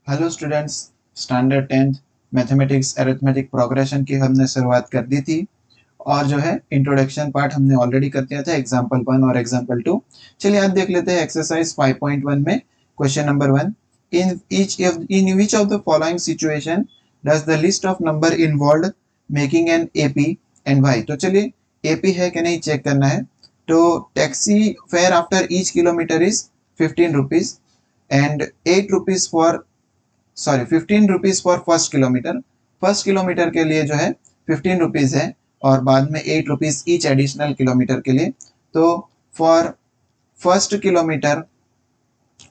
Hello students, standard 10th mathematics arithmetic progression की हमने शुरुआत कर दी थी। और जो है इंट्रोडक्शन पार्ट हमने ऑलरेडी कर दिया था, एग्जाम्पल 1 और एग्जाम्पल 2। चलिए आज देख लेते हैं एक्सरसाइज 5.1 में question number 1। In which of the following situation does the list of number involve making an AP and why. तो चलिए एपी है कि नहीं चेक करना है। तो taxi fare after each kilometre is 15 rupees and 8 rupees for 15 rupees for first kilometre के लिए जो है 15 रुपीज है और बाद में 8 रुपीज ईच एडिशनल किलोमीटर के लिए। तो for first kilometre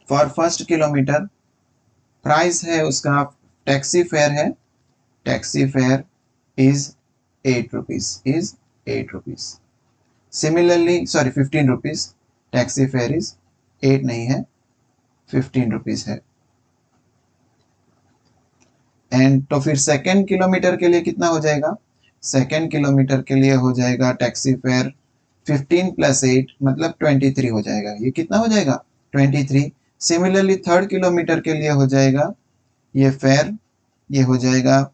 first kilometre price है उसका, taxi fare is 8 rupees. Similarly 15 rupees, taxi fare is 8 नहीं है, 15 रुपीज है। एंड तो फिर सेकेंड किलोमीटर के लिए कितना हो जाएगा? सेकेंड किलोमीटर के लिए हो जाएगा टैक्सी फेयर 15 प्लस 8 मतलब 23 हो जाएगा। ये कितना हो जाएगा? 23। सिमिलरली थर्ड किलोमीटर के लिए हो जाएगा ये फेयर, ये हो जाएगा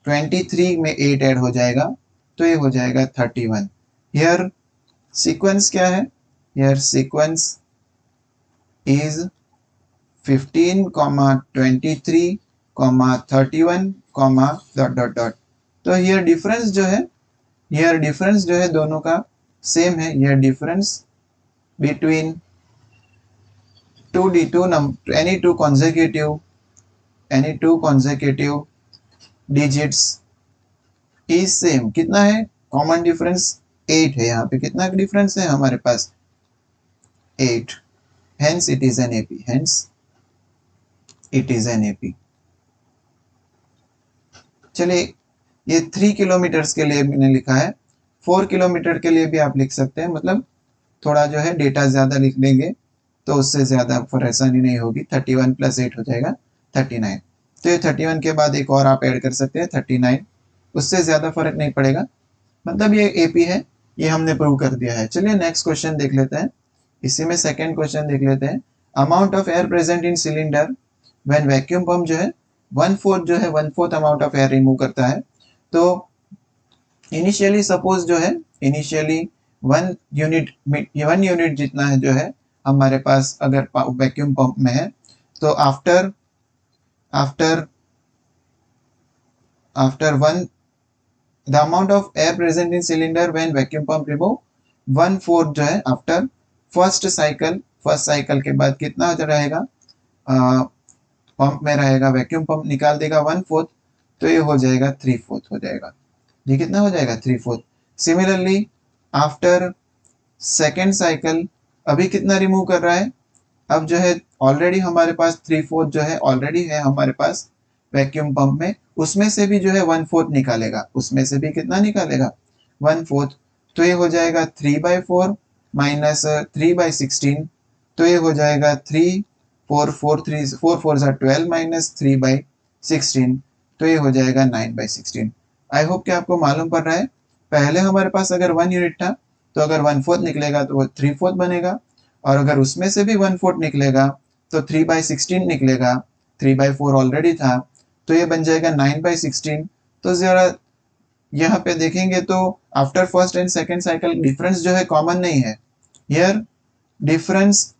23 में 8 ऐड हो जाएगा तो ये हो जाएगा 31। हियर सीक्वेंस क्या है? Here sequence is 15, 23, 31, dot dot dot. तो हियर डिफरेंस जो है दोनों का सेम है। Here difference between any two consecutive digits is same। कितना है? कॉमन डिफरेंस 8 है। यहाँ पे कितना डिफरेंस है हमारे पास? 8। hence it is an AP। चलिए ये 3 किलोमीटर्स के लिए मैंने लिखा है, 4 किलोमीटर के लिए भी आप लिख सकते हैं। मतलब थोड़ा जो है डेटा ज़्यादा लिख देंगे तो उससे ज़्यादा परेशानी नहीं होगी। 31 प्लस 8 हो जाएगा 39। तो ये 31 के बाद एक और आप ऐड कर सकते हैं 39, उससे ज़्यादा फर्क नहीं पड़ेगा। मतलब ये एपी है, ये हमने प्रूव कर दिया है। चलिए नेक्स्ट क्वेश्चन देख लेते हैं। इसी में सेकेंड क्वेश्चन देख लेते हैं। Amount of air present in cylinder when vacuum pump जो है 1/4 अमाउंट ऑफ एयर रिमूव करता है। तो इनिशियली सपोज जो है इनिशियली 1 यूनिट जितना है जो है हमारे पास अगर वैक्यूम पंप में है, तो after one the amount of air present in cylinder when vacuum pump remove 1/4 जो है आफ्टर फर्स्ट साइकिल के बाद कितना रहेगा? पंप में रहेगा, वैक्यूम पंप निकाल देगा 1/4, तो ये हो जाएगा 3/4 हो जाएगा। ये कितना हो जाएगा? 3/4। सिमिलरली आफ्टर सेकेंड साइकिल अभी कितना रिमूव कर रहा है? अब जो है ऑलरेडी हमारे पास 3/4 जो है ऑलरेडी है हमारे पास वैक्यूम पंप में, उसमें से भी जो है 1/4 निकालेगा। उसमें से भी कितना निकालेगा? 1/4। तो ये हो जाएगा 3/4 माइनस 3/16। तो ये हो जाएगा 4 4 माइनस 3/16। तो ये हो जाएगा 9/16। आई होप कि आपको मालूम पड़ रहा है। पहले हमारे पास अगर 1 यूनिट था तो अगर 1/4 निकलेगा तो वो 3/4 बनेगा, और अगर उसमें से भी 1/4 निकलेगा तो 3/16 निकलेगा। 3/4 ऑलरेडी था तो ये बन जाएगा 9/16। तो जरा यहाँ पे देखेंगे तो after first and second cycle difference जो है कॉमन नहीं है। Here difference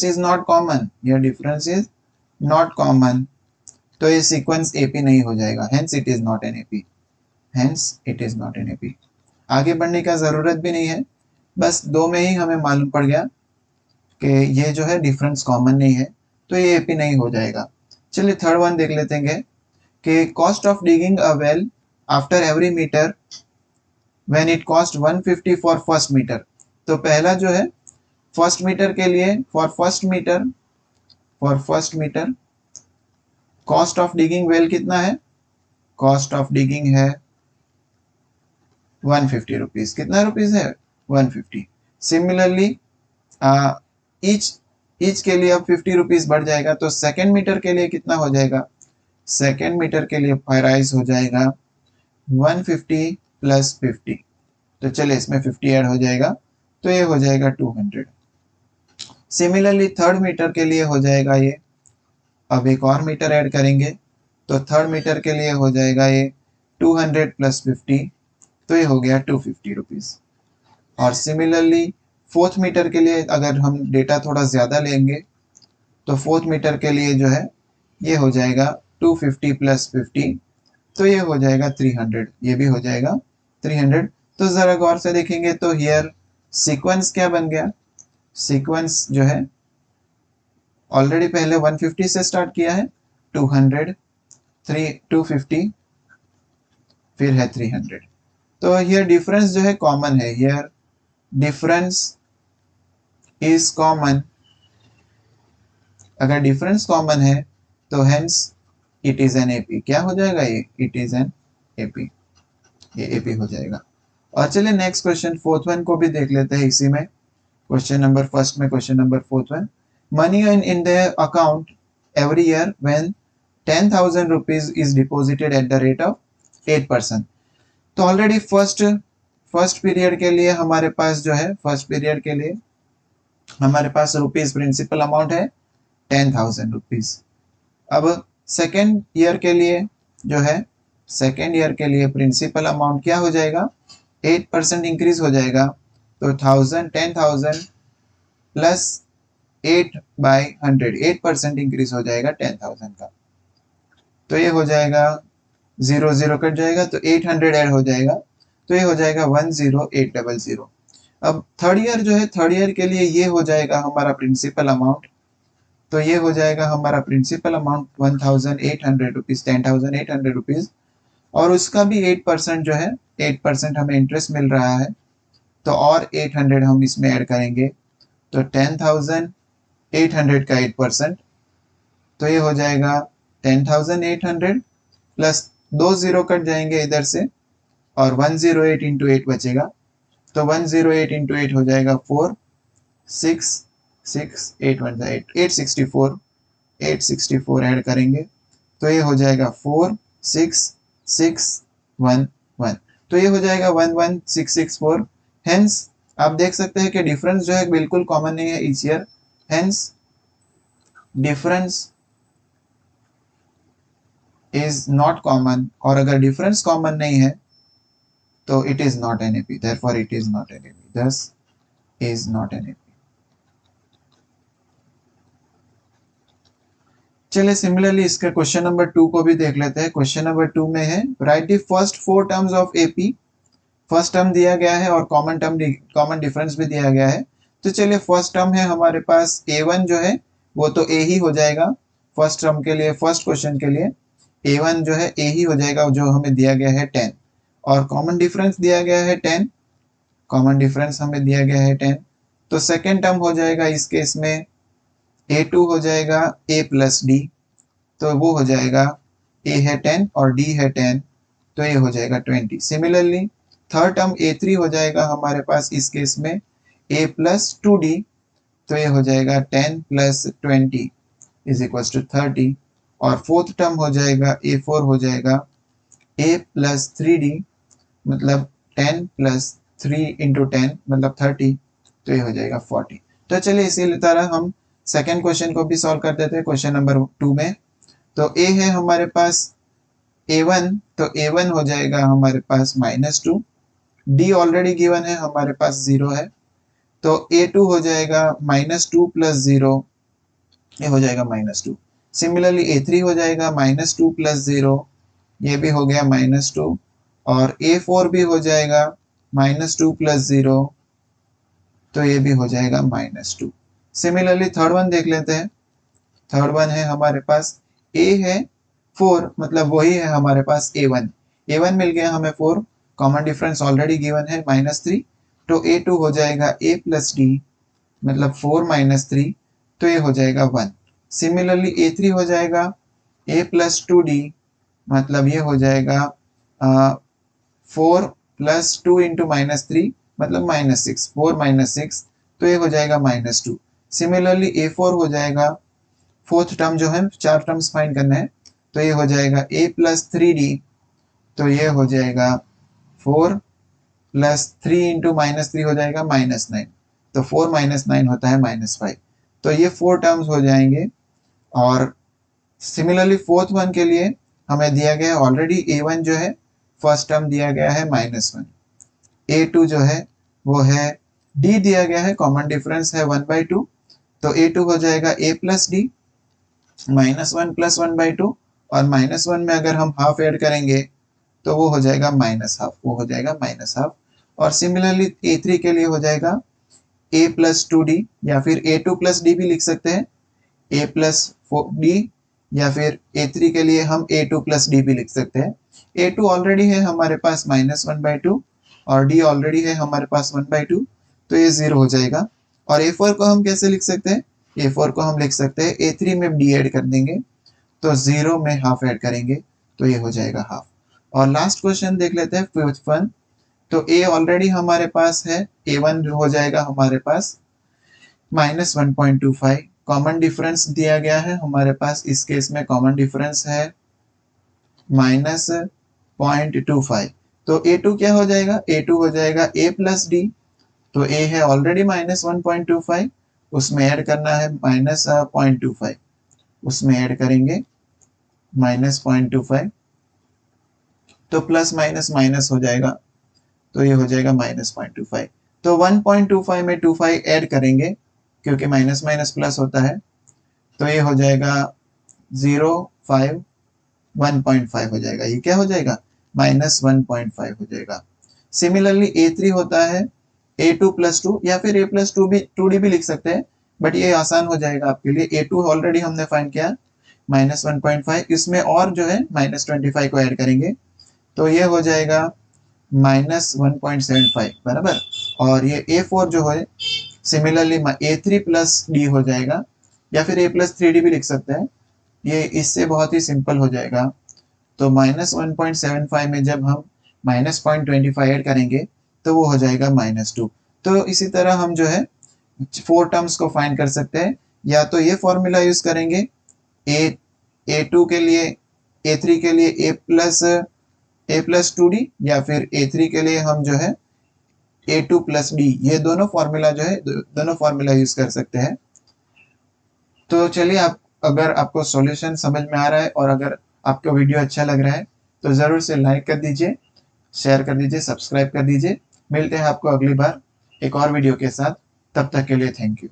is not common, here difference is not common. तो ये सीक्वेंस एपी नहीं हो जाएगा, hence it is not an AP. आगे बढ़ने का जरूरत भी नहीं है, बस दो में ही हमें मालूम पड़ गया कि ये जो है डिफरेंस कॉमन नहीं है, तो ये एपी नहीं हो जाएगा। चलिए थर्ड वन देख लेते हैं कि cost of digging a well after every metre when it cost 150 for first metre. तो पहला जो है फर्स्ट मीटर के लिए, for first metre cost of digging well कितना है? कॉस्ट ऑफ डिगिंग है 150 रुपीज। कितना रुपीज है? 150। सिमिलरली ईच के लिए अब 50 रुपीज बढ़ जाएगा, तो सेकेंड मीटर के लिए कितना हो जाएगा? सेकेंड मीटर के लिए प्राइस हो जाएगा 150 प्लस 50। तो चलिए इसमें 50 ऐड हो जाएगा तो ये हो जाएगा 200। सिमिलरली थर्ड मीटर के लिए हो जाएगा ये अब एक और मीटर ऐड करेंगे, तो थर्ड मीटर के लिए हो जाएगा ये 200 प्लस 50, तो ये हो गया 250 रुपीज़। और सिमिलरली फोर्थ मीटर के लिए अगर हम डेटा थोड़ा ज़्यादा लेंगे, तो फोर्थ मीटर के लिए जो है ये हो जाएगा 250 प्लस 50, तो ये हो जाएगा 300, ये भी हो जाएगा 300। तो ज़रा गौर से देखेंगे तो हियर सीक्वेंस क्या बन गया, सीक्वेंस जो है ऑलरेडी पहले 150 से स्टार्ट किया है, 200, 250, फिर है 300। तो हियर डिफरेंस जो है कॉमन है, हियर डिफरेंस इज कॉमन। अगर डिफरेंस कॉमन है तो hence it is an AP. क्या हो जाएगा ये, इट इज एन एपी, ये एपी हो जाएगा। और चलिए नेक्स्ट क्वेश्चन फोर्थ वन को भी देख लेते हैं इसी में, क्वेश्चन नंबर फर्स्ट में, question number fourth one. Money in the account every year when 10,000 rupees is deposited at the rate of 8%। तो ऑलरेडी फर्स्ट पीरियड के लिए हमारे पास जो है, फर्स्ट पीरियड के लिए हमारे पास रुपीज प्रिंसिपल अमाउंट है 10,000 रुपीज। अब सेकेंड ईयर के लिए जो है, सेकेंड ईयर के लिए प्रिंसिपल अमाउंट क्या हो जाएगा, 8% इंक्रीज हो जाएगा। तो 10,000 प्लस 8/100, 8% इंक्रीज हो जाएगा 10,000 का। तो ये हो जाएगा 0 कट जाएगा, तो 800 ऐड हो जाएगा, तो ये हो जाएगा 10800। अब थर्ड ईयर जो है, थर्ड ईयर के लिए ये हो जाएगा हमारा प्रिंसिपल अमाउंट। तो ये हो जाएगा हमारा प्रिंसिपल अमाउंट 1,800 रुपीज, 10,800 रुपीज। और उसका भी 8% जो है, 8% हमें इंटरेस्ट मिल रहा है, तो और 800 हम इसमें ऐड करेंगे। तो 10,800 का 8%, तो ये हो जाएगा 10,800 प्लस 2 0 कट जाएंगे इधर से, और 108 इंटू 8 बचेगा। तो 108 इंटू 8 हो जाएगा 4 6 6 8 1 8 864, 864 ऐड करेंगे, तो ये हो जाएगा 4 6 6 1 1, तो ये हो जाएगा 11664। हेंस आप देख सकते हैं कि डिफरेंस जो है बिल्कुल कॉमन नहीं है each year, hence difference is not common. और अगर डिफरेंस कॉमन नहीं है तो it is not an AP, therefore it is not an AP, thus is not an AP। चलिए सिमिलरली इसके क्वेश्चन नंबर 2 को भी देख लेते हैं। क्वेश्चन नंबर 2 में है right the first 4 terms of AP. First term दिया गया है और कॉमन डिफरेंस भी दिया गया है। तो चलिए फर्स्ट टर्म है हमारे पास A1 जो है वो तो A ही हो जाएगा। फर्स्ट टर्म के लिए, फर्स्ट क्वेश्चन के लिए A1 जो है A ही हो जाएगा, जो हमें दिया गया है 10, और कॉमन डिफरेंस दिया गया है 10, कॉमन डिफरेंस हमें दिया गया है 10। तो सेकेंड टर्म हो जाएगा इस केस में A2 हो जाएगा A प्लस डी, तो वो हो जाएगा A है 10 और D है 10, तो ये हो जाएगा 20। सिमिलरली थर्ड टर्म A3 हो जाएगा हमारे पास इस केस में A प्लस 2D, तो ये हो जाएगा 10 प्लस 20 इज इक्वल टू 30। और फोर्थ टर्म हो जाएगा A4 हो जाएगा A प्लस 3D, मतलब 10 प्लस 3 इंटू 10 मतलब 30, तो ये हो जाएगा 40। तो चलिए इसी तरह हम सेकेंड क्वेश्चन को भी सॉल्व कर देते हैं क्वेश्चन नंबर 2 में। तो A है हमारे पास A1, तो A1 हो जाएगा हमारे पास -2, D ऑलरेडी गिवन है हमारे पास 0 है, तो A2 हो जाएगा -2 प्लस 0, ये हो जाएगा -2। सिमिलरली A3 हो जाएगा -2 प्लस 0, ये भी हो गया -2, और A4 भी हो जाएगा -2 प्लस 0, तो ये भी हो जाएगा -2। सिमिलरली थर्ड वन देख लेते हैं। थर्ड वन है हमारे पास A है 4, मतलब वही है हमारे पास A1, A1 मिल गया हमें 4, कॉमन डिफरेंस ऑलरेडी गिवन है -3, तो A2 हो जाएगा A प्लस डी, मतलब 4 -3, तो ये हो जाएगा 1। सिमिलरली A3 हो जाएगा A प्लस 2D, मतलब ये हो जाएगा 4 प्लस 2 इंटू -3 मतलब -6, 4 -6, तो ये हो जाएगा -2। सिमिलरली A4 हो जाएगा, फोर्थ टर्म जो है 4 टर्म्स फाइंड करना है, तो ये हो जाएगा A प्लस 3D, तो ये हो जाएगा 4 प्लस 3 इंटू -3 हो जाएगा -9, तो 4 - 9 होता है -5, तो ये 4 टर्म्स हो जाएंगे। और सिमिलरली फोर्थ वन के लिए हमें दिया गया है ऑलरेडी A1 जो है फर्स्ट टर्म दिया गया है -1, A2 जो है वो है D दिया गया है, कॉमन डिफरेंस है 1/2, तो A2 हो जाएगा A प्लस डी, -1 प्लस 1/2, और -1 में अगर हम हाफ ऐड करेंगे तो वो हो जाएगा -हाफ, वो हो जाएगा -हाफ। और सिमिलरली A3 के लिए हो जाएगा A प्लस 2D, या फिर A2 प्लस डी भी लिख सकते हैं, A प्लस डी, या फिर A3 के लिए हम A2 प्लस डी भी लिख सकते हैं। A2 ऑलरेडी है हमारे पास -1/2 और D ऑलरेडी है हमारे पास 1/2, तो ये 0 हो जाएगा। और A4 को हम कैसे लिख सकते हैं? A4 को हम लिख सकते हैं A3 में D ऐड कर देंगे, तो 0 में हाफ ऐड करेंगे, तो ये हो जाएगा हाफ। और लास्ट क्वेश्चन देख लेते हैं, फिफ्थ वन। तो A ऑलरेडी हमारे पास है, A1 हो जाएगा हमारे पास -1.25, कॉमन डिफरेंस दिया गया है हमारे पास, इस केस में कॉमन डिफरेंस है -0.25, तो A2 क्या हो जाएगा? A2 हो जाएगा A प्लस डी, तो A है ऑलरेडी -1.25, उसमें ऐड करना है -0.25, उसमें ऐड करेंगे -0.25, तो प्लस माइनस माइनस हो जाएगा, तो ये हो जाएगा -0.25। तो 1.25 में 25 ऐड करेंगे क्योंकि माइनस माइनस प्लस होता है, तो ये हो जाएगा 0.5, 1.5 हो जाएगा, ये क्या हो जाएगा? -1.5 हो जाएगा। सिमिलरली A3 होता है A2 प्लस 2, या फिर A प्लस 2D भी लिख सकते हैं, बट ये आसान हो जाएगा आपके लिए। A2 ऑलरेडी हमने फाइंड किया -1.5, इसमें और जो है -25 को ऐड करेंगे, तो ये हो जाएगा -1.75 बराबर। और ये A4 जो है सिमिलरली A3 प्लस डी हो जाएगा, या फिर A प्लस 3D भी लिख सकते हैं, ये इससे बहुत ही सिंपल हो जाएगा। तो -1.75 में जब हम -0.25 ऐड करेंगे तो वो हो जाएगा -2। तो इसी तरह हम जो है 4 टर्म्स को फाइंड कर सकते हैं, या तो ये फॉर्मूला यूज करेंगे A2 के लिए, A3 के लिए A प्लस 2D, या फिर A3 के लिए हम जो है A2 प्लस डी, ये दोनों फॉर्मूला जो है दोनों फॉर्मूला यूज कर सकते हैं। तो चलिए, आप अगर आपको सॉल्यूशन समझ में आ रहा है और अगर आपको वीडियो अच्छा लग रहा है तो ज़रूर से लाइक कर दीजिए, शेयर कर दीजिए, सब्सक्राइब कर दीजिए। मिलते हैं आपको अगली बार एक और वीडियो के साथ, तब तक के लिए थैंक यू।